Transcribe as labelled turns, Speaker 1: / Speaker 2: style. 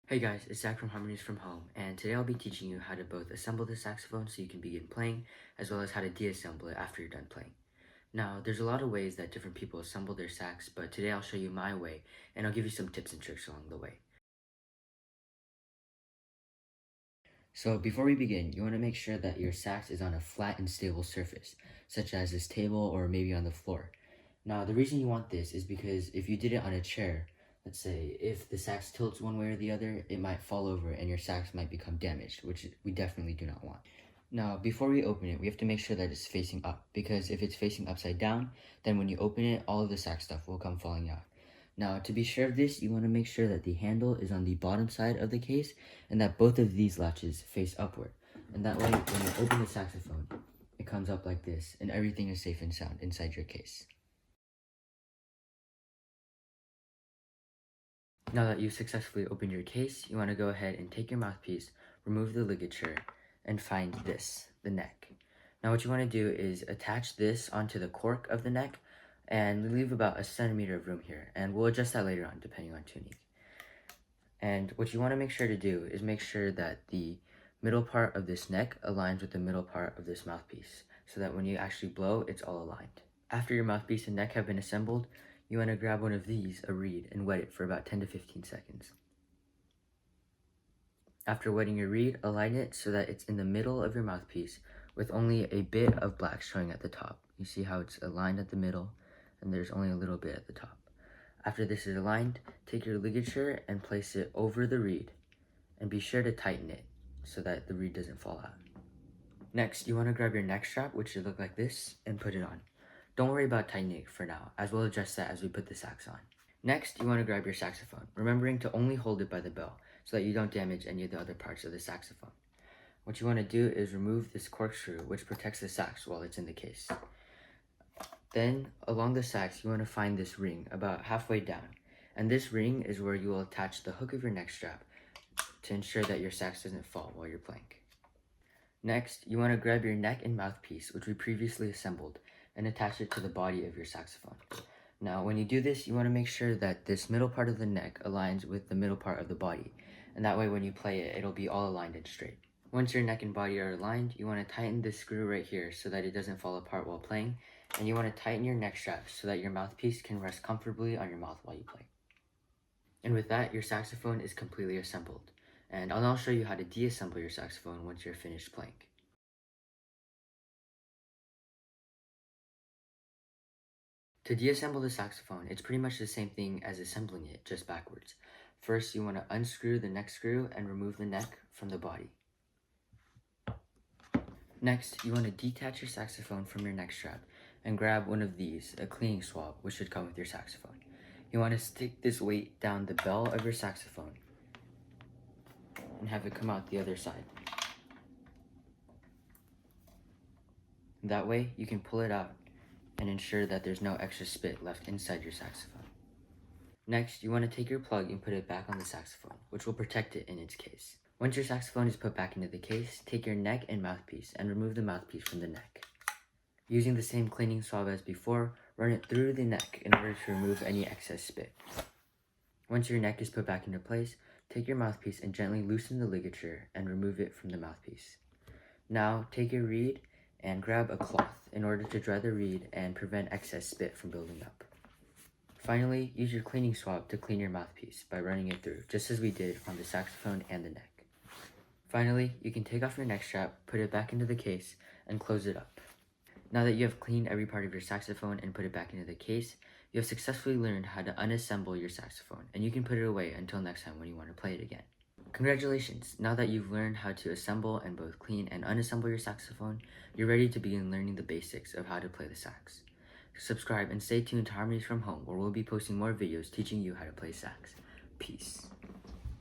Speaker 1: Hey guys, it's Zach from Harmonies from Home, and today I'll be teaching you how to both assemble the saxophone so you can begin playing, as well as how to deassemble it after you're done playing. Now, there's a lot of ways that different people assemble their sax, but today I'll show you my way, and I'll give you some tips and tricks along the way. So before we begin, you want to make sure that your sax is on a flat and stable surface, such as this table or maybe on the floor. Now, the reason you want this is because if you did it on a chair, let's say if the sax tilts one way or the other, it might fall over and your sax might become damaged, which we definitely do not want. Now, before we open it, we have to make sure that it's facing up, because if it's facing upside down, then when you open it, all of the sax stuff will come falling out. Now, to be sure of this, you want to make sure that the handle is on the bottom side of the case and that both of these latches face upward. And that way, when you open the saxophone, it comes up like this and everything is safe and sound inside your case. Now that you've successfully opened your case, you want to go ahead and take your mouthpiece, remove the ligature, and find this, the neck. Now what you want to do is attach this onto the cork of the neck and leave about 1 centimeter of room here, and we'll adjust that later on depending on tuning. And what you want to make sure to do is make sure that the middle part of this neck aligns with the middle part of this mouthpiece, so that when you actually blow, it's all aligned. After your mouthpiece and neck have been assembled, you want to grab one of these, a reed, and wet it for about 10 to 15 seconds. After wetting your reed, align it so that it's in the middle of your mouthpiece with only a bit of black showing at the top. You see how it's aligned at the middle and there's only a little bit at the top. After this is aligned, take your ligature and place it over the reed and be sure to tighten it so that the reed doesn't fall out. Next, you want to grab your neck strap, which should look like this, and put it on. Don't worry about tightening it for now, as we'll adjust that as we put the sax on. Next, you want to grab your saxophone, remembering to only hold it by the bell so that you don't damage any of the other parts of the saxophone. What you want to do is remove this corkscrew, which protects the sax while it's in the case. Then, along the sax, you want to find this ring about halfway down, and this ring is where you will attach the hook of your neck strap to ensure that your sax doesn't fall while you're playing. Next, you want to grab your neck and mouthpiece, which we previously assembled, and attach it to the body of your saxophone. Now, when you do this, you want to make sure that this middle part of the neck aligns with the middle part of the body, and that way when you play it, it'll be all aligned and straight. Once your neck and body are aligned, you want to tighten this screw right here so that it doesn't fall apart while playing, and you want to tighten your neck strap so that your mouthpiece can rest comfortably on your mouth while you play. And with that, your saxophone is completely assembled, and I'll now show you how to deassemble your saxophone once you're finished playing. To deassemble the saxophone, it's pretty much the same thing as assembling it, just backwards. First, you want to unscrew the neck screw and remove the neck from the body. Next, you want to detach your saxophone from your neck strap and grab one of these, a cleaning swab, which should come with your saxophone. You want to stick this weight down the bell of your saxophone and have it come out the other side. That way, you can pull it out and ensure that there's no extra spit left inside your saxophone. Next, you want to take your plug and put it back on the saxophone, which will protect it in its case. Once your saxophone is put back into the case, take your neck and mouthpiece and remove the mouthpiece from the neck. Using the same cleaning swab as before, run it through the neck in order to remove any excess spit. Once your neck is put back into place, take your mouthpiece and gently loosen the ligature and remove it from the mouthpiece. Now, take your reed and grab a cloth in order to dry the reed and prevent excess spit from building up. Finally, use your cleaning swab to clean your mouthpiece by running it through, just as we did on the saxophone and the neck. Finally, you can take off your neck strap, put it back into the case, and close it up. Now that you have cleaned every part of your saxophone and put it back into the case, you have successfully learned how to unassemble your saxophone, and you can put it away until next time when you want to play it again. Congratulations! Now that you've learned how to assemble and both clean and unassemble your saxophone, you're ready to begin learning the basics of how to play the sax. Subscribe and stay tuned to Harmonies from Home, where we'll be posting more videos teaching you how to play sax. Peace.